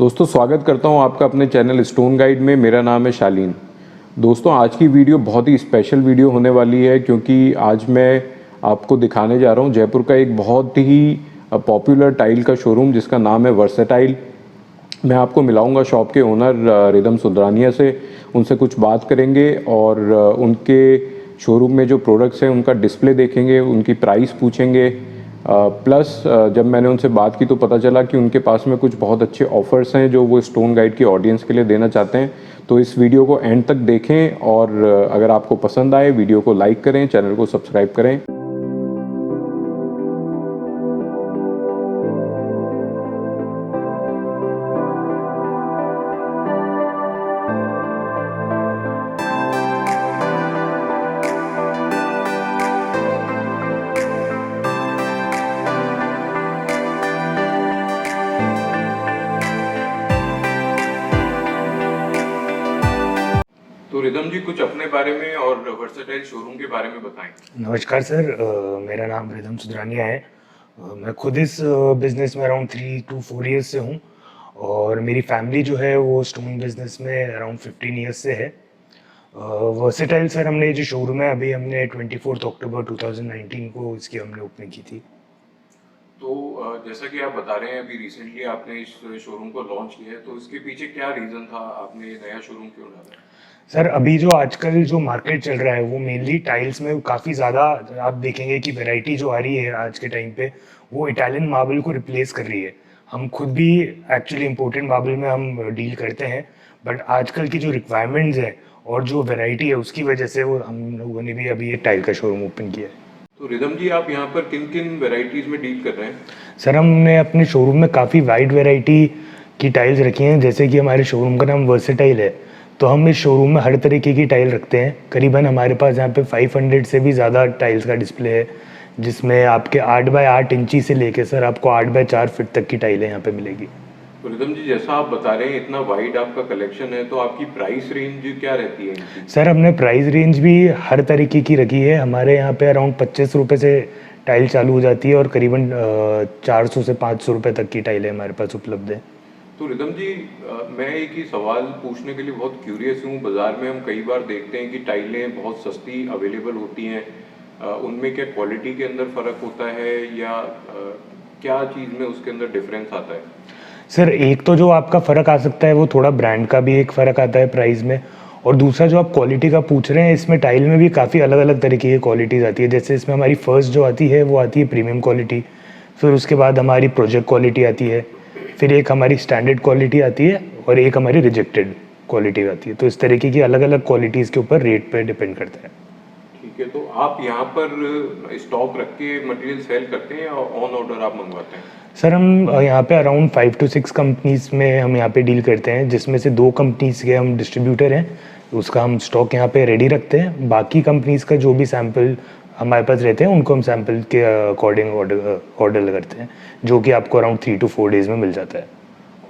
दोस्तों स्वागत करता हूं आपका अपने चैनल स्टोन गाइड में। मेरा नाम है शालीन। दोस्तों आज की वीडियो बहुत ही स्पेशल वीडियो होने वाली है क्योंकि आज मैं आपको दिखाने जा रहा हूं जयपुर का एक बहुत ही पॉपुलर टाइल का शोरूम जिसका नाम है वर्सेटाइल। मैं आपको मिलाऊंगा शॉप के ओनर रिदम सुंदरानिया से। उनसे कुछ बात करेंगे और उनके शोरूम में जो प्रोडक्ट्स हैं उनका डिस्प्ले देखेंगे, उनकी प्राइस पूछेंगे। प्लस जब मैंने उनसे बात की तो पता चला कि उनके पास में कुछ बहुत अच्छे ऑफर्स हैं जो वो स्टोन गाइड की ऑडियंस के लिए देना चाहते हैं। तो इस वीडियो को एंड तक देखें और अगर आपको पसंद आए वीडियो को लाइक करें, चैनल को सब्सक्राइब करें। तो रिदम जी कुछ अपने बारे में और वर्सेटाइल शोरूम के बारे में बताएं। नमस्कार सर, मेरा नाम रिदम सुंदरानिया है। मैं खुद इस बिज़नेस में अराउंड 3 to 4 ईयर्स से हूँ और मेरी फैमिली जो है वो स्टोन बिज़नेस में अराउंड 15 ईयर्स से है। वर्सेटाइल सर हमने जो शोरूम है अभी हमने 24 अक्टूबर 2019 को इसकी हमने ओपनिंग की थी। तो जैसा कि आप बता रहे हैं अभी रिसेंटली आपने इस शोरूम को लॉन्च किया है, तो इसके पीछे क्या रीज़न था, आपने ये नया शोरूम क्यों डाला? सर अभी जो आजकल जो मार्केट चल रहा है वो मेनली टाइल्स में काफ़ी ज़्यादा आप देखेंगे कि वैरायटी जो आ रही है आज के टाइम पे वो इटालियन मार्बल को रिप्लेस कर रही है। हम खुद भी एक्चुअली इम्पोर्टेड मार्बल में हम डील करते हैं, बट आजकल की जो रिक्वायरमेंट्स है और जो वैरायटी है उसकी वजह से वो हम लोगों ने भी अभी ये टाइल का शोरूम ओपन किया है। तो रिदम जी आप यहाँ पर किन किन वेराइटीज़ में डील कर रहे हैं? सर हमने अपने शोरूम में काफ़ी वाइड वैरायटी की टाइल्स रखी हैं। जैसे कि हमारे शोरूम का नाम वर्सेटाइल है तो हम इस शोरूम में हर तरीके की टाइल रखते हैं। करीबन हमारे पास यहाँ पे 500 से भी ज़्यादा टाइल्स का डिस्प्ले है जिसमें आपके 8x8 इंची से लेके सर आपको 8x4 फीट तक की टाइलें यहाँ पे मिलेगी। तो रिदम जी जैसा आप बता रहे हैं इतना वाइड आपका कलेक्शन है, तो आपकी प्राइस रेंज क्या रहती है इनकी? सर हमने प्राइस रेंज भी हर तरीके की रखी है। हमारे यहाँ पे अराउंड 25 रुपये से टाइल चालू हो जाती है और करीबन 400 से 500 रुपये तक की टाइलें हमारे पास उपलब्ध है। तो रिदम जी मैं एक ही सवाल पूछने के लिए बहुत क्यूरियस हूँ। बाज़ार में हम कई बार देखते हैं कि टाइलें बहुत सस्ती अवेलेबल होती हैं, उनमें क्या क्वालिटी के अंदर फ़र्क होता है या क्या चीज़ में उसके अंदर डिफरेंस आता है? सर एक तो जो आपका फ़र्क आ सकता है वो थोड़ा ब्रांड का भी एक फ़र्क आता है प्राइस में, और दूसरा जो आप क्वालिटी का पूछ रहे हैं इसमें टाइल में भी काफ़ी अलग अलग तरीके की क्वालिटीज़ आती है। जैसे इसमें हमारी फर्स्ट जो आती है वो आती है प्रीमियम क्वालिटी, फिर उसके बाद हमारी प्रोजेक्ट क्वालिटी आती है, फिर एक हमारी स्टैंडर्ड क्वालिटी आती है और एक हमारी रिजेक्टेड क्वालिटी आती है। तो इस तरीके की अलग अलग क्वालिटीज़ के ऊपर रेट पे डिपेंड करता है। ठीक है, तो आप यहाँ पर स्टॉक रख के मटेरियल सेल करते हैं या ऑन ऑर्डर आप मंगवाते हैं? सर हम यहाँ पे अराउंड 5 to 6 कंपनीज़ में हम यहाँ पे डील करते हैं, जिसमें से 2 कंपनीज़ के हम डिस्ट्रीब्यूटर हैं। उसका हम स्टॉक यहाँ पे रेडी रखते हैं। बाकी कंपनीज़ का जो भी सैंपल हमारे पास रहते हैं उनको हम सैंपल के अकॉर्डिंग ऑर्डर लगाते हैं, जो कि आपको अराउंड 3 to 4 डेज़ में मिल जाता है।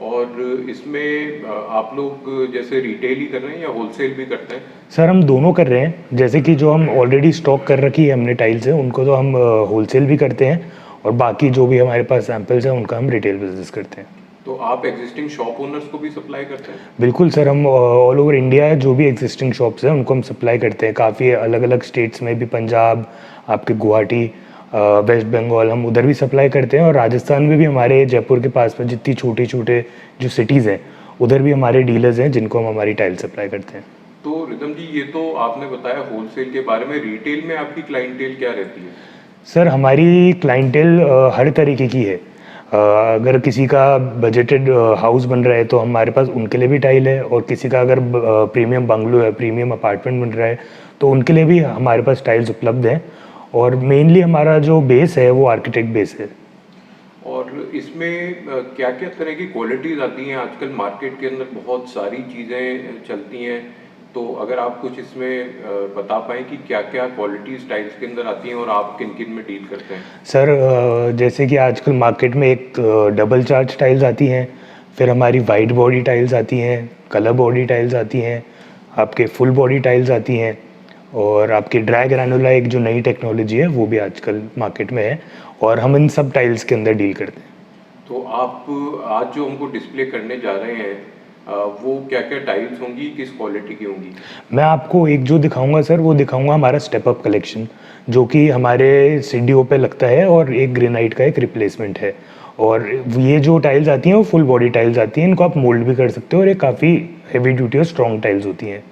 और इसमें आप लोग जैसे रिटेल ही कर रहे हैं या होलसेल भी करते हैं? सर हम दोनों कर रहे हैं। जैसे कि जो हम ऑलरेडी स्टॉक कर रखी है हमने टाइल्स है उनको तो हम होलसेल भी करते हैं, और बाकी जो भी हमारे पास सैंपल्स हैं उनका हम रिटेल बिजनेस करते हैं। तो आप एग्जिस्टिंग शॉप ओनर्स को भी सप्लाई करते हैं? बिल्कुल सर, हम ऑल ओवर इंडिया जो भी एग्जिस्टिंग शॉप्स हैं उनको हम सप्लाई करते हैं। काफ़ी अलग अलग स्टेट्स में भी, पंजाब, आपके गुवाहाटी, वेस्ट बंगाल, हम उधर भी सप्लाई करते हैं। और राजस्थान में भी हमारे जयपुर के पास में जितनी छोटे छोटे जो सिटीज़ हैं उधर भी हमारे डीलर्स हैं जिनको हम हमारी टाइल सप्लाई करते हैं। तो रिदम जी ये तो आपने बताया होलसेल के बारे में, रिटेल में आपकी क्लाइंटेल क्या रहती है? सर हमारी क्लाइंटेल हर तरीके की है। अगर किसी का बजटेड हाउस बन रहा है तो हमारे पास उनके लिए भी टाइल है, और किसी का अगर प्रीमियम बंगलो है, प्रीमियम अपार्टमेंट बन रहा है तो उनके लिए भी हमारे पास टाइल्स उपलब्ध हैं। और मेनली हमारा जो बेस है वो आर्किटेक्ट बेस है। और इसमें क्या क्या तरह की क्वालिटीज़ आती हैं? आजकल मार्केट के अंदर बहुत सारी चीज़ें चलती हैं, तो अगर आप कुछ इसमें बता पाएँ कि क्या क्या क्वालिटीज़ टाइल्स के अंदर आती हैं और आप किन किन में डील करते हैं? सर जैसे कि आजकल मार्केट में एक डबल चार्ज टाइल्स आती हैं, फिर हमारी वाइट बॉडी टाइल्स आती हैं, कलर बॉडी टाइल्स आती हैं, आपके फुल बॉडी टाइल्स आती हैं, और आपकी ड्राई ग्रैनुला एक जो नई टेक्नोलॉजी है वो भी आजकल मार्केट में है, और हम इन सब टाइल्स के अंदर डील करते हैं। तो आप आज जो हमको डिस्प्ले करने जा रहे हैं वो क्या क्या टाइल्स होंगी, किस क्वालिटी की होंगी? मैं आपको एक जो दिखाऊंगा सर, वो दिखाऊंगा हमारा स्टेप अप कलेक्शन, जो कि हमारे सीडीओ पे लगता है और एक ग्रेनाइट का एक रिप्लेसमेंट है। और ये जो टाइल्स आती हैं वो फुल बॉडी टाइल्स आती हैं, इनको आप मोल्ड भी कर सकते हो और ये काफ़ी हैवी ड्यूटी और स्ट्रॉन्ग टाइल्स होती हैं।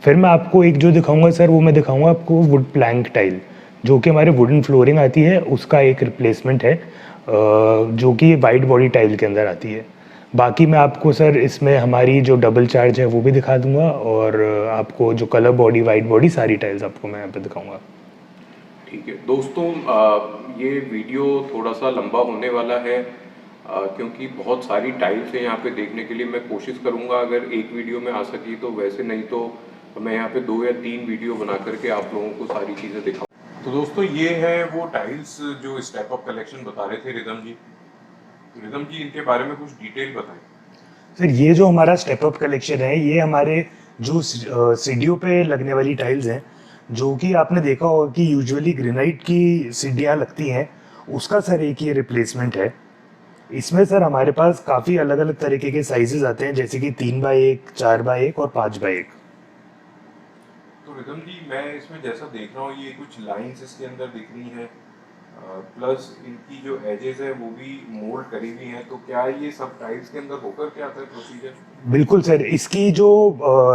फिर मैं आपको एक जो दिखाऊंगा सर, वो मैं दिखाऊंगा आपको वुड प्लैंक टाइल, जो कि हमारे वुडन फ्लोरिंग आती है उसका एक रिप्लेसमेंट है, जो कि वाइट बॉडी टाइल के अंदर आती है। बाकी मैं आपको सर इसमें हमारी जो डबल चार्ज है वो भी दिखा दूंगा, और आपको जो कलर बॉडी वाइट बॉडी सारी टाइल्स आपको मैं यहाँ पे दिखाऊंगा। ठीक है दोस्तों, ये वीडियो थोड़ा सा लंबा होने वाला है क्योंकि बहुत सारी टाइल्स हैं यहाँ पे देखने के लिए। मैं कोशिश करूँगा अगर एक वीडियो में आ सकी तो, वैसे नहीं तो मैं यहाँ पे 2 या 3 वीडियो बना करके आप लोगों को सारी चीज़ें दिखाऊँ। तो दोस्तों ये है वो टाइल्स जो स्टेप अप कलेक्शन बता रहे थे रिदम जी। तो रिदम जी इनके बारे में कुछ डिटेल बताएं। सर ये जो हमारा स्टेप अप कलेक्शन है, ये हमारे जो सीढ़ियों पे लगने वाली टाइल्स हैं, जो कि आपने देखा होगा कि यूजुअली ग्रेनाइट की सीढ़ियाँ लगती हैं, उसका सर एक ये रिप्लेसमेंट है। इसमें सर हमारे पास काफ़ी अलग अलग तरीके के साइजेस आते हैं, जैसे कि 3x1, 4x1 और 5x1। तो रिदम जी मैं इसमें जैसा देख रहा हूँ ये कुछ लाइंस इसके अंदर दिख रही हैं, प्लस इनकी जो एजेस है वो भी मोल्ड करी हुई हैं। तो क्या ये सब टाइल्स के अंदर होकर के आता है प्रोसीजर? बिल्कुल सर, इसकी जो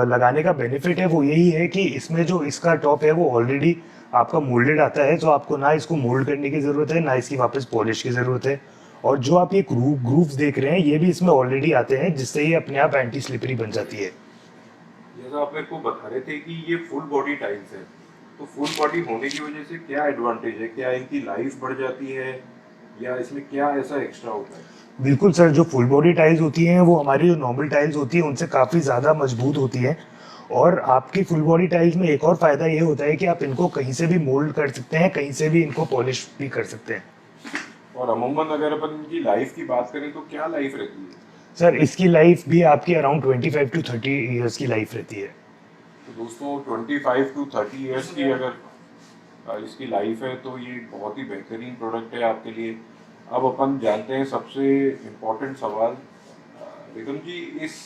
लगाने का बेनिफिट है वो यही है कि इसमें जो इसका टॉप है वो ऑलरेडी आपका मोल्डेड आता है, तो आपको ना इसको मोल्ड करने की ज़रूरत है, ना इसकी वापस पॉलिश की ज़रूरत है। और जो आप ये ग्रूव्स देख रहे हैं, ये भी इसमें ऑलरेडी आते हैं, जिससे ये अपने आप एंटी स्लिपरी बन जाती है। जैसा आप मेरे को बता रहे थे कि ये फुल बॉडी टाइल्स है, तो फुल बॉडी होने की वजह से क्या एडवांटेज है? क्या इनकी लाइफ बढ़ जाती है या इसमें क्या ऐसा एक्स्ट्रा होता है? बिल्कुल सर, जो फुल बॉडी टाइल्स होती हैं वो हमारी जो नॉर्मल टाइल्स होती हैं उनसे काफ़ी ज़्यादा मजबूत होती हैं। और आपकी फुल बॉडी टाइल्स में एक और फ़ायदा ये होता है कि आप इनको कहीं से भी मोल्ड कर सकते हैं, कहीं से भी इनको पॉलिश भी कर सकते हैं। और अमूमन अगर अपन इनकी लाइफ की बात करें तो क्या लाइफ रहती है? सर इसकी लाइफ भी आपकी अराउंड 25 to 30 ईयर्स की लाइफ रहती है। तो दोस्तों 25 to 30 ईयर्स की अगर इसकी लाइफ है तो ये बहुत ही बेहतरीन प्रोडक्ट है आपके लिए। अब अपन जानते हैं सबसे इम्पोर्टेंट सवाल, रिदम जी इस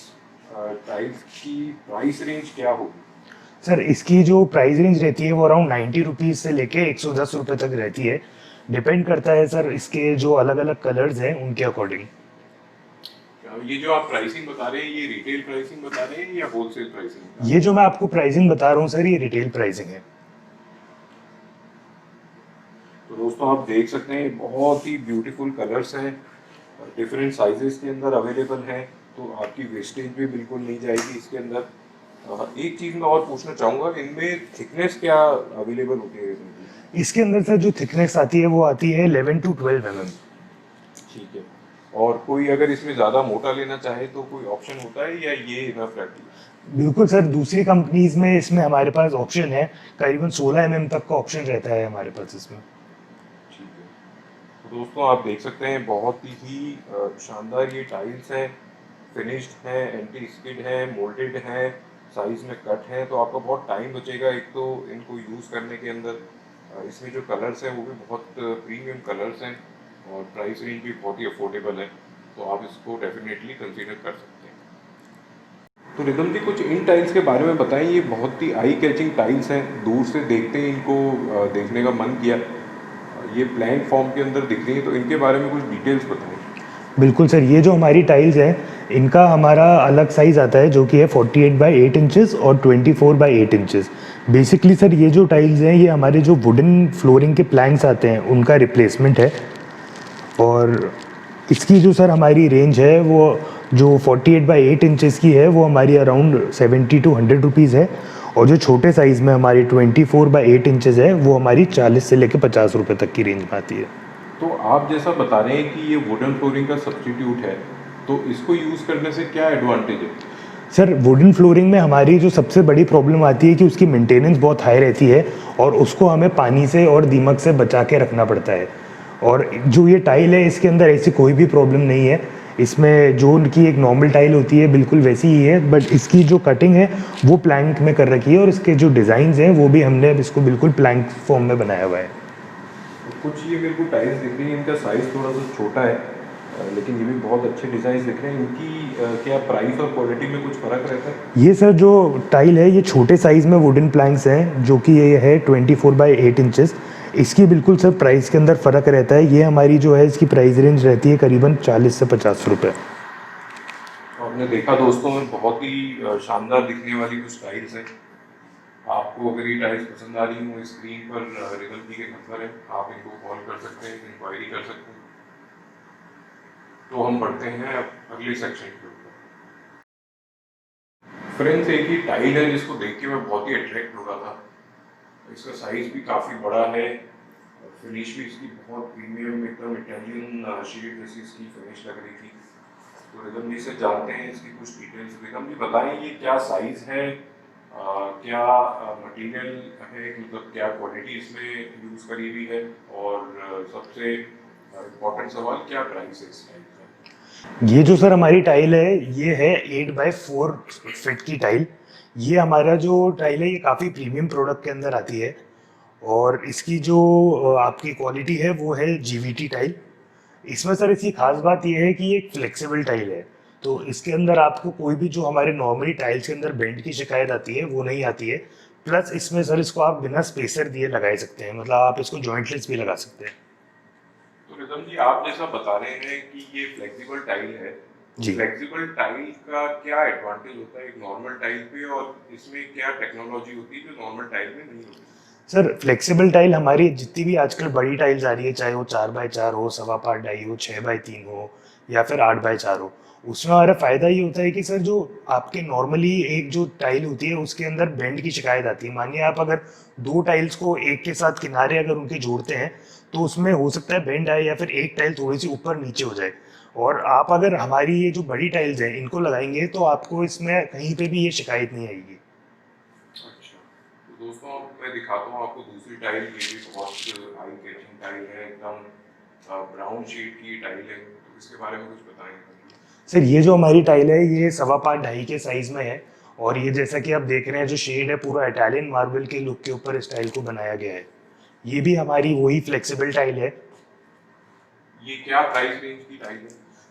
टाइल्स की प्राइस रेंज क्या होगी? सर इसकी जो प्राइस रेंज रहती है वो अराउंड 90 रुपीज़ से लेके 110 रुपये तक रहती है। डिपेंड करता है सर इसके जो अलग अलग कलर्स हैं उनके अकॉर्डिंग। ये जो आप प्राइसिंग बता रहे हैं ये रिटेल प्राइसिंग बता रहे हैं या होलसेल प्राइसिंग? ये जो मैं आपको प्राइसिंग बता रहा हूँ सर, ये रिटेल प्राइसिंग है। तो दोस्तों आप देख सकते हैं बहुत ही ब्यूटीफुल कलर्स हैं, डिफरेंट साइजेस के अंदर अवेलेबल हैं, तो आपकी वेस्टेज भी बिल्कुल नहीं जाएगी इसके अंदर। एक चीज़ मैं और पूछना चाहूँगा, इनमें थिकनेस क्या अवेलेबल होती है? इसके अंदर सर जो थिकनेस आती है वो आती है 11 to 12 mm। ठीक है। और कोई अगर इसमें ज़्यादा मोटा लेना चाहे तो कोई ऑप्शन होता है या ये इनफ रहती है? बिल्कुल सर, दूसरी कंपनीज में इसमें हमारे पास ऑप्शन है, करीबन 16 mm तक का ऑप्शन रहता है हमारे पास इसमें। ठीक है। तो दोस्तों आप देख सकते हैं बहुत ही शानदार ये टाइल्स हैं, फिनिश्ड हैं, एंटी स्किड हैं, मोल्डेड हैं, साइज में कट हैं, तो आपका बहुत टाइम बचेगा एक तो इनको यूज़ करने के अंदर। इसमें जो कलर्स हैं वो भी बहुत प्रीमियम कलर्स हैं और प्राइस रेंज भी बहुत ही अफोर्डेबल है, तो आप इसको डेफिनेटली कंसीडर कर सकते हैं। तो रिदम जी कुछ इन टाइल्स के बारे में बताएं। ये बहुत ही आई कैचिंग टाइल्स हैं, दूर से देखते ही इनको देखने का मन किया। ये प्लैंक फॉर्म के अंदर दिख रही है, तो इनके बारे में कुछ डिटेल्स बताएं। बिल्कुल सर, ये जो हमारी टाइल्स हैं इनका हमारा अलग साइज़ आता है, जो कि है 48x8 इंचेस और 24x8 इंचेस। बेसिकली सर ये जो टाइल्स हैं ये हमारे जो वुडन फ्लोरिंग के प्लैंक्स आते हैं उनका रिप्लेसमेंट है। और इसकी जो सर हमारी रेंज है वो जो 48x8 इंचेस की है वो हमारी अराउंड 70 to 100 रुपीज़ है, और जो छोटे साइज़ में हमारी 24x8 इंचेस है वो हमारी 40 से लेकर 50 रुपये तक की रेंज में आती है। तो आप जैसा बता रहे हैं कि ये वुडन फ्लोरिंग का सब्स्टिट्यूट है, तो इसको यूज़ करने से क्या एडवांटेज है? सर वुडन फ्लोरिंग में हमारी जो सबसे बड़ी प्रॉब्लम आती है कि उसकी मेंटेनेंस बहुत हाई रहती है, और उसको हमें पानी से और दीमक से बचा के रखना पड़ता है। और जो ये टाइल है इसके अंदर ऐसी कोई भी प्रॉब्लम नहीं है। इसमें जो उनकी एक नॉर्मल टाइल होती है बिल्कुल वैसी ही है, बट इसकी जो कटिंग है वो प्लैंक में कर रखी है, और इसके जो डिज़ाइंस हैं वो भी हमने अब इसको बिल्कुल प्लैंक फॉर्म में बनाया हुआ है। तो कुछ ये मेरे को टाइल्स दिख रही है, इनका साइज़ थोड़ा सा छोटा है, लेकिन ये भी बहुत अच्छे डिज़ाइन दिख रहे हैं। इनकी क्या प्राइस और क्वालिटी में कुछ फ़र्क रहता है? ये सर जो टाइल है ये छोटे साइज़ में वुडन प्लैंक्स हैं, जो कि ये है 24/8 इंचेस। इसकी बिल्कुल सर प्राइस के अंदर फ़र्क रहता है। ये हमारी जो है इसकी प्राइस रेंज रहती है करीबन 40 से 50 रुपये। आपने देखा दोस्तों में बहुत ही शानदार दिखने वाली कुछ टाइल्स हैं। आपको अगर ये टाइल्स पसंद आ रही हो, स्क्रीन पर रिदम जी के नंबर है, आप इनको कॉल कर सकते हैं, इंक्वायरी कर सकते हैं। तो हम बढ़ते हैं अब अगले सेक्शन के ऊपर। फ्रेंड्स, एक ही टाइल है जिसको देख के मैं बहुत ही अट्रैक्ट हो रहा था। इसका साइज भी काफ़ी बड़ा है, फिनिश भी इसकी बहुत प्रीमियम एकदम इटालियन शेड जैसी इसकी फिनिश लग रही थी। तो रिदम जी से जानते हैं इसकी कुछ डिटेल्स। रिदम जी बताएं ये क्या साइज है, क्या मटेरियल है, मतलब क्या क्वालिटी इसमें यूज़ करी हुई है, और सबसे इम्पोर्टेंट सवाल क्या प्राइस है इस टाइल का। ये जो सर हमारी टाइल है ये है 8/4 फीट की टाइल। ये हमारा जो टाइल है ये काफ़ी प्रीमियम प्रोडक्ट के अंदर आती है, और इसकी जो आपकी क्वालिटी है वो है जीवीटी टाइल। इसमें सर इसकी खास बात ये है कि ये एक फ्लेक्सिबल टाइल है, तो इसके अंदर आपको कोई भी जो हमारे नॉर्मली टाइल्स के अंदर बेंड की शिकायत आती है वो नहीं आती है। प्लस इसमें सर इसको आप बिना स्पेसर दिए लगाए सकते हैं, मतलब आप इसको जॉइंटलेस भी लगा सकते हैं। तो रिदम जी आप जैसा बता रहे हैं कि ये फ्लेक्सिबल टाइल है, तो जी फ्लेक्सिबल टाइल का क्या एडवांटेज होता है एक नॉर्मल टाइल पे, और इसमें क्या टेक्नोलॉजी होती है जो नॉर्मल टाइल में नहीं होती? सर, फ्लेक्सिबल टाइल हमारी जितनी भी आजकल बड़ी टाइल्स आ रही है, चाहे वो 4/4 हो, 5.25 हो, 6/3 हो, या फिर 8/4 हो, उसमें हमारा फ़ायदा ये होता है कि सर जो आपके नॉर्मली एक जो टाइल होती है उसके अंदर बेंड की शिकायत आती है। मानिए आप अगर दो टाइल्स को एक के साथ किनारे अगर उनके जोड़ते हैं तो उसमें हो सकता है बेंड आए, या फिर एक टाइल थोड़ी सी ऊपर नीचे हो जाए। और आप अगर हमारी ये जो बड़ी टाइल्स हैं इनको लगाएंगे तो आपको इसमें कहीं पे भी ये शिकायत नहीं आएगी। अच्छा, तो दोस्तों अब मैं दिखाता हूँ आपको दूसरी टाइल। ये भी बहुत आई कैचिंग टाइल है, एकदम ब्राउन शेड की टाइल है। तो इसके बारे में कुछ बताएंगे? सर ये जो हमारी टाइल है ये 5.25 के साइज में है, और ये जैसा कि आप देख रहे हैं जो शेड है पूरा इटालियन मार्बल के लुक के ऊपर इस टाइल को बनाया गया है। ये भी हमारी वही फ्लेक्सिबल टाइल है। ये क्या प्राइस रेंज की टाइल है?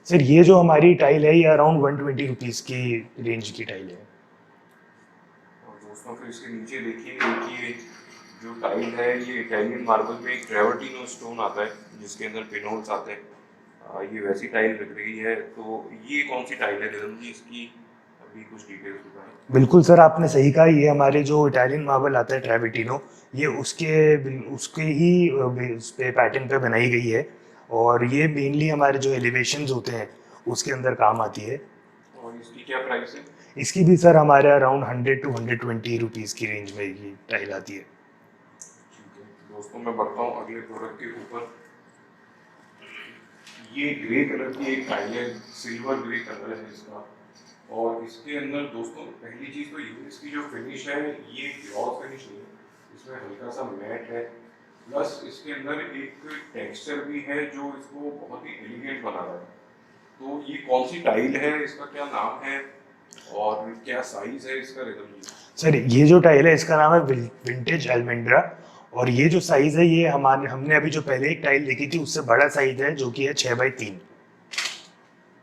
सर ये जो हमारी टाइल है ये अराउंड 120 रुपीज़ की रेंज की टाइल है। और दोस्तों फिर इसके नीचे देखिए, एक ये जो टाइल है ये इटालियन मार्बल में एक ट्रेवर्टिनो स्टोन आता है जिसके अंदर पिनोल्स आते हैं। ये वैसी टाइल लग रही है। तो ये कौन सी टाइल है रिदम जी, इसकी अभी कुछ डिटेल्स बताएं। बिल्कुल सर, आपने सही कहा, ये हमारे जो इटालियन मार्बल आता है ट्रेविटिनो, ये उसके ही उस पे पैटर्न पे बनाई गई है, और ये मेनली हमारे जो एलिवेशंस होते हैं उसके अंदर काम आती है। और इसकी क्या प्राइस है? इसकी भी सर हमारे अराउंड 100 to 120 रुपीज़ की रेंज में ये टाइल आती है। ठीक है दोस्तों, मैं बढ़ता हूँ अगले प्रोडक्ट के ऊपर। ये ग्रे कलर की एक टाइल है, सिल्वर ग्रे कलर है इसका। और इसके अंदर दोस्तों पहली चीज़ तो ये इसकी जो फिनिश है ये ग्लॉस फिनिश नहीं है, इसमें हल्का सा मैट है। प्लस इसके अंदर एक टेक्सचर भी है जो इसको बहुत ही एलिगेंट बना रहा है। तो ये कौन सी टाइल है, इसका क्या नाम है, और क्या साइज है इसका रिदम जी? सर ये जो टाइल है इसका नाम है विंटेज एल्मेंड्रा, और ये जो साइज़ है ये हमने अभी जो पहले एक टाइल देखी थी उससे बड़ा साइज़ है, जो कि है 6/3।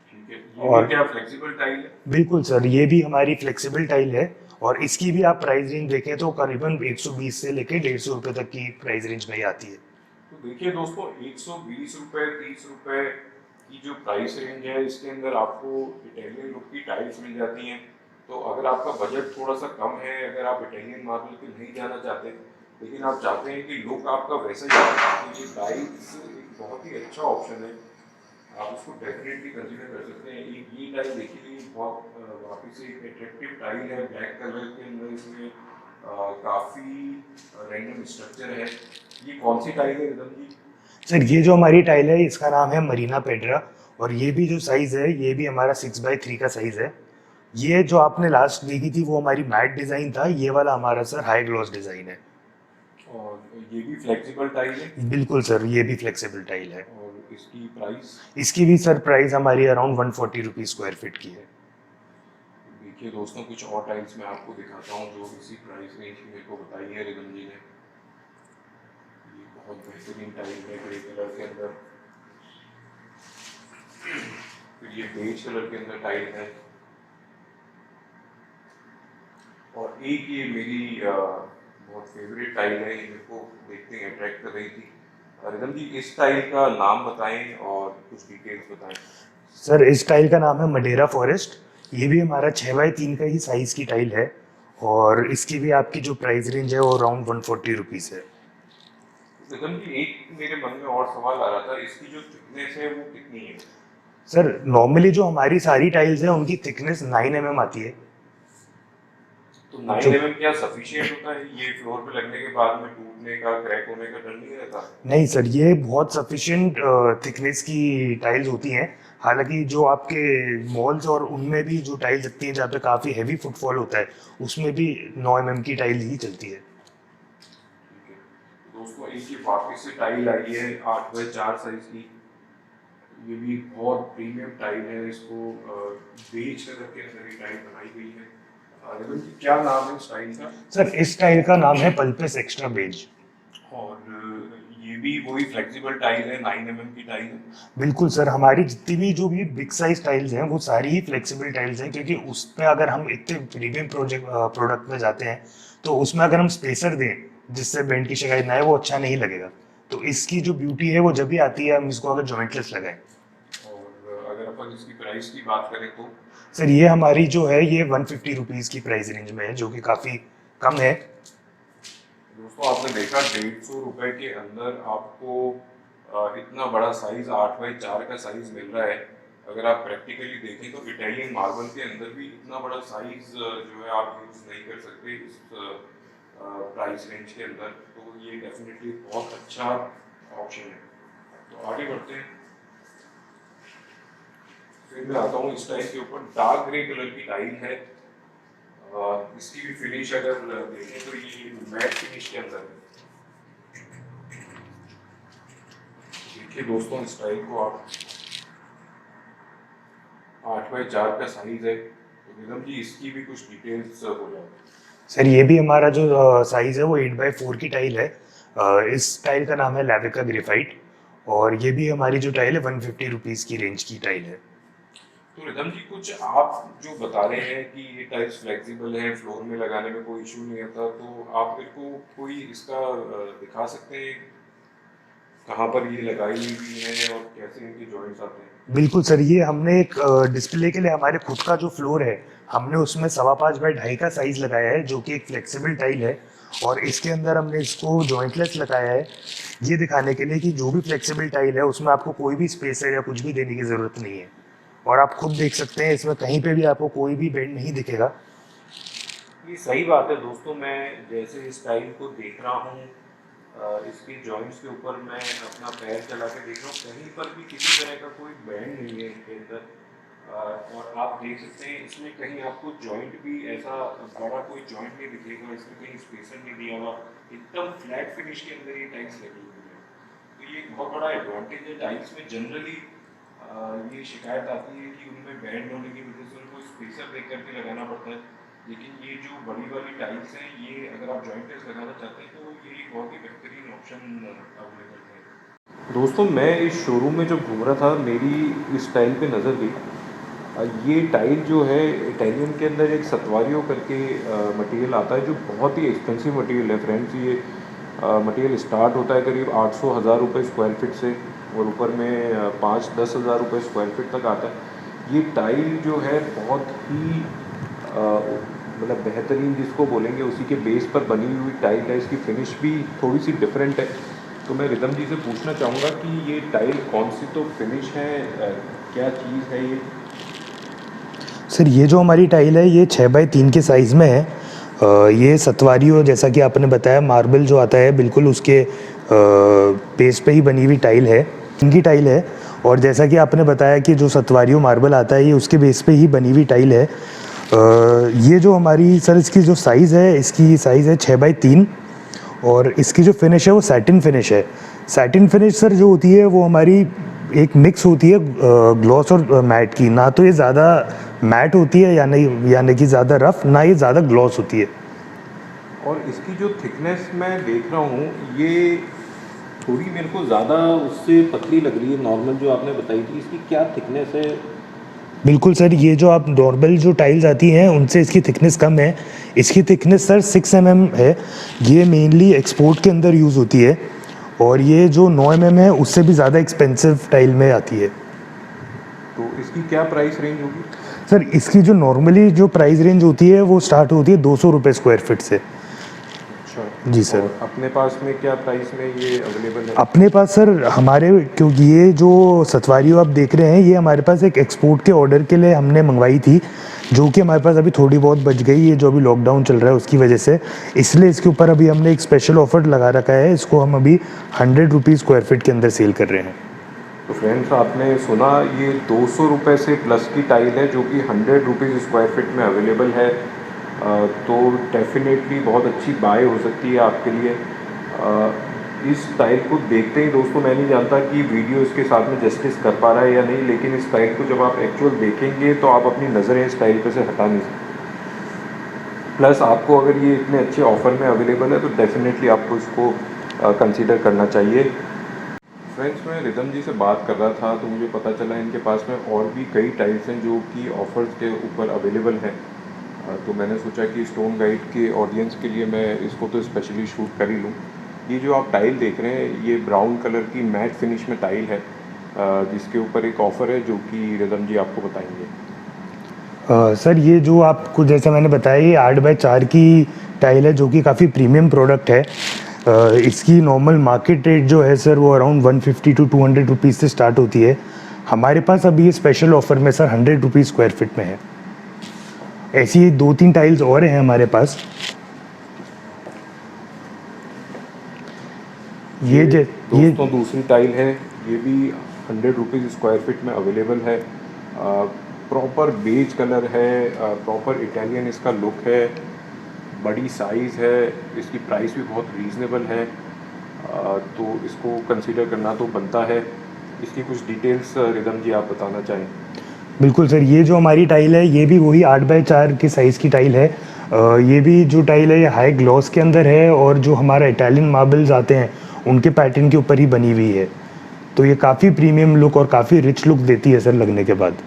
ठीक है, ये भी और क्या फ्लेक्सिबल टाइल है? बिल्कुल सर, ये भी हमारी फ्लेक्सिबल टाइल है, और इसकी भी आप प्राइस रेंज देखें तो करीबन 120 से लेकर 150 रुपये तक की प्राइस रेंज में ही आती है। तो देखिए दोस्तों, 120 रुपये 30 रुपये की जो प्राइस रेंज है इसके अंदर आपको इटालियन लुक की टाइल्स मिल जाती हैं। तो अगर आपका बजट थोड़ा सा कम है, अगर आप इटालियन मार्बल पे नहीं जाना चाहते लेकिन आप चाहते हैं कि लुक आपका वैसा ही आए, तो ये टाइल्स एक बहुत ही अच्छा ऑप्शन है। आप इसको डेफिनेटली कंसिडर कर सकते हैं। ये टाइल देखिए, बहुत वापस से एक अट्रैक्टिव टाइल है, ब्लैक कलर के अंदर इसमें काफ़ी रैंडम स्ट्रक्चर है। ये कौन सी टाइल है रिदम जी? सर ये जो हमारी टाइल है इसका नाम है मरीना पेड्रा, और ये भी जो साइज़ है ये भी हमारा 6/3 का साइज़ है। ये जो आपने लास्ट देखी थी वो हमारी मैट डिज़ाइन था, ये वाला हमारा सर हाई ग्लॉस डिज़ाइन है। और ये भी फ्लेक्सिबल टाइल है? बिल्कुल सर, ये भी फ्लेक्सिबल टाइल है। और इसकी प्राइस? इसकी भी सर प्राइस हमारी अराउंड 140 रुपीज़ स्क्वायर फीट की है। देखिए दोस्तों, कुछ और टाइल्स मैं आपको दिखाता हूँ जो इसी प्राइस रेंज की मेरे को बताई है रिदम जी ने। ये बहुत बेहतरीन टाइल है ग्रे कलर के अंदर। ये बेज कलर के अंदर टाइल है। और एक ये मेरी बहुत फेवरेट टाइल है, ये मेरे को देखते ही अट्रैक्ट कर रही थी। रिदम जी, इस टाइल का नाम बताएं और कुछ डिटेल्स बताएं। सर इस टाइल का नाम है मडेरा फॉरेस्ट। ये भी हमारा 6x3 का ही साइज़ की टाइल है और इसकी भी आपकी जो प्राइस रेंज है वो अराउंड 140 रुपीज़ है। रिदम जी, एक मेरे मन में और सवाल आ रहा था, इसकी जो थिकनेस है वो कितनी है? सर नॉर्मली जो हमारी सारी टाइल्स हैं उनकी थिकनेस 9 mm आती है। तो 9 जो mm क्या सफिशिएंट होता है? ये फ्लोर पे लगने के बाद में टूटने का, क्रैक होने का डर नहीं रहता? नहीं सर, ये बहुत सफिशिएंट थिकनेस की टाइल्स होती हैं। हालांकि जो आपके मॉल्स और उनमें भी जो टाइल्स लगती हैं जहाँ पे काफ़ी हैवी फुटफॉल होता है, उसमें भी 9 mm की टाइल ही चलती है। ठीक है। तो दोस्तों, एक ये वापस से टाइल आई है 8x4 साइज की। ये भी बहुत प्रीमियम टाइल है, इसको बेज कलर के अंदर ये टाइल बनाई गई है। रिदम जी, क्या नाम है इस टाइल का? सर इस टाइल का नाम है पल्पेस एक्स्ट्रा बेज। और ये भी वही फ्लेक्सिबल टाइल है, 9 mm की टाइल है। बिल्कुल सर, हमारी जितनी भी जो भी बिग साइज टाइल्स हैं वो सारी ही फ्लेक्सिबल टाइल्स हैं, क्योंकि उसमें अगर हम इतने प्रीमियम प्रोडक्ट में जाते हैं तो उसमें अगर हम स्पेसर दें जिससे बेंड की शिकायत ना आए, वो अच्छा नहीं लगेगा। तो इसकी जो ब्यूटी है वो जब भी आती है हम इसको अगर जॉइंटलेस लगाएं। और अगर अपन इसकी प्राइस की बात करें तो? सर ये हमारी जो है ये 150 रुपीज़ की प्राइस रेंज में है, जो कि काफ़ी कम है। दोस्तों, आपने देखा 150 रुपए के अंदर आपको इतना बड़ा साइज 8x4 का साइज मिल रहा है। अगर आप प्रैक्टिकली देखें तो इटालियन मार्बल के अंदर भी इतना बड़ा साइज जो है आप यूज नहीं कर सकते इस प्राइस रेंज के अंदर। तो ये डेफिनेटली बहुत अच्छा ऑप्शन है। तो आगे बढ़ते हैं। फिर मैं आता हूँ इस टाइल के ऊपर। डार्क ग्रे कलर की टाइल है। इसकी भी फिनिश अगर देखें तो ये मैट फिनिश के अंदर है। देखिए दोस्तों, इस टाइल को आप 8x4 का साइज है। तो निगम जी, इसकी भी कुछ डिटेल्स हो जाए। सर ये भी हमारा जो साइज़ है वो 8x4 की टाइल है। इस टाइल का नाम है लैविका ग्रेफाइट और ये भी हमारी जो टाइल है 150 रुपीज़ की रेंज की टाइल है। तो रिदम जी, कुछ आप जो बता रहे हैं कि ये टाइल्स फ्लेक्सिबल है, फ्लोर में लगाने में कोई इशू नहीं आता, तो आप मेरे को कोई इसका दिखा सकते हैं कहाँ पर ये लगाई हुई है और कैसे इनके जॉइंट्स आते हैं? बिल्कुल सर, ये हमने एक डिस्प्ले के लिए हमारे खुद का जो फ्लोर है हमने उसमें 5.25x2.5 का साइज़ लगाया है, जो कि एक फ्लेक्सिबल टाइल है। और इसके अंदर हमने इसको जॉइंटलेस लगाया है, ये दिखाने के लिए कि जो भी फ्लेक्सिबल टाइल है उसमें आपको कोई भी स्पेसर या कुछ भी देने की ज़रूरत नहीं है। और आप खुद देख सकते हैं इसमें कहीं पे भी आपको कोई भी बेंड नहीं दिखेगा। ये सही बात है दोस्तों। मैं जैसे इस टाइल को देख रहा हूँ, इसके जॉइंट्स के ऊपर मैं अपना पैर चला के देख रहा हूँ, कहीं पर भी किसी तरह का कोई बैंड नहीं है इनके अंदर। और आप देख सकते हैं इसमें कहीं आपको जॉइंट भी ऐसा बड़ा कोई जॉइंट नहीं दिखेगा, इसमें कहीं स्पेसर नहीं दिया हुआ, एकदम फ्लैट फिनिश के अंदर ये टाइल्स लगी हुई है। तो ये एक बहुत बड़ा एडवांटेज है। टाइल्स में जनरली ये शिकायत आती है कि उनमें बैंड होने की वजह से उनको स्पेसर देख करके लगाना पड़ता है। लेकिन ये जो बड़ी वाली टाइल्स हैं, ये अगर आप जॉइंटलेस लगाना चाहते हैं तो ये एक बहुत ही बेहतरीन ऑप्शन अवेलेबल है। दोस्तों, मैं इस शोरूम में जब घूम रहा था, मेरी इस टाइल पे नज़र गई। ये टाइल जो है, इटालियन के अंदर एक सतवारियो करके मटेरियल आता है जो बहुत ही एक्सपेंसिव मटेरियल है फ्रेंड्स। ये मटेरियल स्टार्ट होता है करीब 800-1000 रुपये स्क्वायर फिट से और ऊपर में 5-10 हज़ार रुपये स्क्वायर फिट तक आता है। ये टाइल जो है बहुत ही मतलब बेहतरीन जिसको बोलेंगे उसी के बेस पर बनी हुई टाइल है। इसकी फिनिश भी थोड़ी सी डिफरेंट है। तो मैं रिदम जी से पूछना चाहूँगा कि ये टाइल कौन सी तो फिनिश है, क्या चीज़ है ये? सर ये जो हमारी टाइल है ये 6x3 के साइज़ में है। ये सतवारियो, जैसा कि आपने बताया, मार्बल जो आता है बिल्कुल उसके बेस पे ही बनी हुई टाइल है, इनकी टाइल है। और जैसा कि आपने बताया कि जो सतवारियो मार्बल आता है ये उसके बेस पे ही बनी हुई टाइल है। ये जो हमारी सर इसकी जो साइज़ है, इसकी साइज़ है 6x3 और इसकी जो फिनिश है वो सैटिन फिनिश है। सैटिन फिनिश सर जो होती है वो हमारी एक मिक्स होती है ग्लॉस और मैट की। ना तो ये ज़्यादा मैट होती है यानी कि ज़्यादा रफ, ना ये ज़्यादा ग्लॉस होती है। और इसकी जो थिकनेस मैं देख रहा हूँ, ये थोड़ी मेरे को ज़्यादा उससे पतली लग रही है। नॉर्मल जो आपने बताई थी, इसकी क्या थिकनेस है? बिल्कुल सर, ये जो आप नॉर्मल जो टाइल्स आती हैं उनसे इसकी थिकनेस कम है। इसकी थिकनेस सर 6 mm है। ये मेनली एक्सपोर्ट के अंदर यूज़ होती है और ये जो 9 mm है उससे भी ज़्यादा एक्सपेंसिव टाइल में आती है। तो इसकी क्या प्राइस रेंज होगी? सर इसकी जो नॉर्मली जो प्राइस रेंज होती है वो स्टार्ट होती है 200 रुपये स्क्वायर फीट से। अच्छा जी सर। और अपने पास में क्या प्राइस में ये अवेलेबल है? अपने पास सर हमारे, क्योंकि ये जो सतवारियों आप देख रहे हैं ये हमारे पास एक एक्सपोर्ट के ऑर्डर के लिए हमने मंगवाई थी, जो कि हमारे पास अभी थोड़ी बहुत बच गई, ये जो अभी लॉकडाउन चल रहा है उसकी वजह से। इसलिए इसके ऊपर अभी हमने एक स्पेशल ऑफर लगा रखा है, इसको हम अभी 100 रुपीज़ स्क्वायर फीट के अंदर सेल कर रहे हैं। तो फ्रेंड्स आपने सुना, ये 200 रुपये से प्लस की टाइल है जो कि 100 रुपीज़ स्क्वायर फीट में अवेलेबल है। तो डेफिनेटली बहुत अच्छी बाय हो सकती है आपके लिए। इस टाइल को देखते ही दोस्तों मैं नहीं जानता कि वीडियो इसके साथ में जस्टिस कर पा रहा है या नहीं, लेकिन इस टाइल को जब आप एक्चुअल देखेंगे तो आप अपनी नज़रें इस टाइल पे से हटा नहीं सकते। प्लस आपको अगर ये इतने अच्छे ऑफ़र में अवेलेबल है तो डेफिनेटली आपको इसको कंसीडर करना चाहिए। फ्रेंड्स मैं रिदम जी से बात कर रहा था तो मुझे पता चला इनके पास में और भी कई टाइल्स हैं जो कि ऑफ़र्स के ऊपर अवेलेबल हैं। तो मैंने सोचा कि स्टोन गाइड के ऑडियंस के लिए मैं इसको तो स्पेशली शूट कर ही लूँ। ये जो आप टाइल देख रहे हैं ये ब्राउन कलर की मैट फिनिश में टाइल है, जिसके ऊपर एक ऑफ़र है जो कि रिदम जी आपको बताएंगे। सर ये जो आपको जैसा मैंने बताया ये 8x4 की टाइल है जो कि काफ़ी प्रीमियम प्रोडक्ट है। इसकी नॉर्मल मार्केट रेट जो है सर वो अराउंड 150 to 200 रुपीज़ से स्टार्ट होती है। हमारे पास अभी ये स्पेशल ऑफर में सर 100 रुपीज़ स्क्वायर फीट में है। ऐसी 2-3 टाइल्स और हैं हमारे पास। ये दोस्तों दूसरी टाइल है, ये भी 100 रुपीज़ स्क्वायर फीट में अवेलेबल है। प्रॉपर बेज कलर है, प्रॉपर इटालियन इसका लुक है, बड़ी साइज़ है, इसकी प्राइस भी बहुत रीज़नेबल है। तो इसको कंसीडर करना तो बनता है। इसकी कुछ डिटेल्स रिदम जी आप बताना चाहें? बिल्कुल सर, ये जो हमारी टाइल है ये भी वही 8x4 के साइज़ की टाइल है। ये भी जो टाइल है ये हाई ग्लॉस के अंदर है और जो हमारा इटालियन मार्बल्स आते हैं उनके पैटर्न के ऊपर ही बनी हुई है। तो ये काफ़ी प्रीमियम लुक और काफ़ी रिच लुक देती है सर लगने के बाद।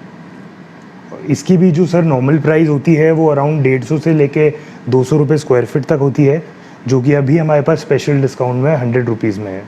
इसकी भी जो सर नॉर्मल प्राइस होती है वो अराउंड 150 से लेके 200 रुपये स्क्वायर फीट तक होती है, जो कि अभी हमारे पास स्पेशल डिस्काउंट में 100 रुपीज़ में है।